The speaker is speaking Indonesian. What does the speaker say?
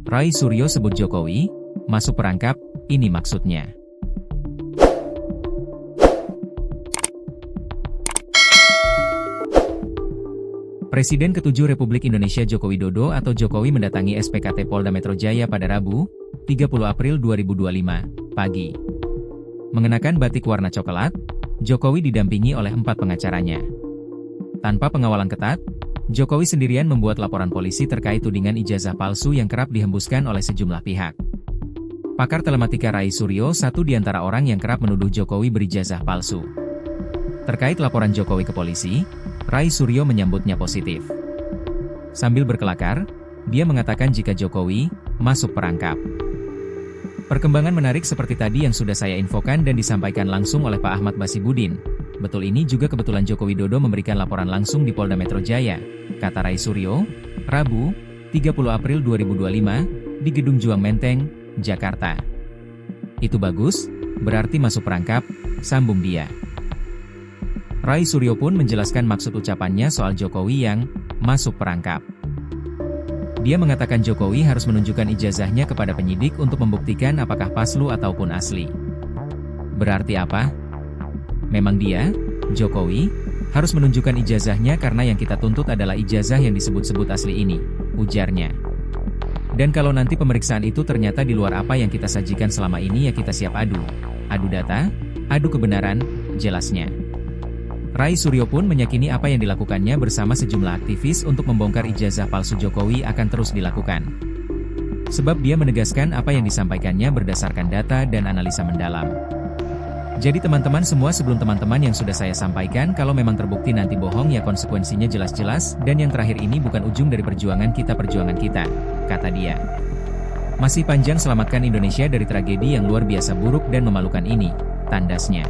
Rai Suryo sebut Jokowi masuk perangkap, ini maksudnya. Presiden ke-7 Republik Indonesia Joko Widodo atau Jokowi mendatangi SPKT Polda Metro Jaya pada Rabu, 30 April 2025, pagi. Mengenakan batik warna coklat, Jokowi didampingi oleh 4 pengacaranya. Tanpa pengawalan ketat, Jokowi sendirian membuat laporan polisi terkait tudingan ijazah palsu yang kerap dihembuskan oleh sejumlah pihak. Pakar telematika Rai Suryo satu di antara orang yang kerap menuduh Jokowi berijazah palsu. Terkait laporan Jokowi ke polisi, Rai Suryo menyambutnya positif. Sambil berkelakar, dia mengatakan jika Jokowi masuk perangkap. Perkembangan menarik seperti tadi yang sudah saya infokan dan disampaikan langsung oleh Pak Ahmad Basibudin. Betul, ini juga kebetulan Joko Widodo memberikan laporan langsung di Polda Metro Jaya, kata Rai Suryo, Rabu, 30 April 2025, di Gedung Juang Menteng, Jakarta. Itu bagus, berarti masuk perangkap, sambung dia. Rai Suryo pun menjelaskan maksud ucapannya soal Jokowi yang masuk perangkap. Dia mengatakan Jokowi harus menunjukkan ijazahnya kepada penyidik untuk membuktikan apakah palsu ataupun asli. Berarti apa? Memang dia, Jokowi, harus menunjukkan ijazahnya karena yang kita tuntut adalah ijazah yang disebut-sebut asli ini, ujarnya. Dan kalau nanti pemeriksaan itu ternyata di luar apa yang kita sajikan selama ini ya kita siap adu. Adu data, adu kebenaran, jelasnya. Rai Suryo pun meyakini apa yang dilakukannya bersama sejumlah aktivis untuk membongkar ijazah palsu Jokowi akan terus dilakukan. Sebab dia menegaskan apa yang disampaikannya berdasarkan data dan analisa mendalam. Jadi teman-teman semua, sebelum teman-teman yang sudah saya sampaikan kalau memang terbukti nanti bohong ya konsekuensinya jelas-jelas, dan yang terakhir ini bukan ujung dari perjuangan kita, kata dia. Masih panjang selamatkan Indonesia dari tragedi yang luar biasa buruk dan memalukan ini, tandasnya.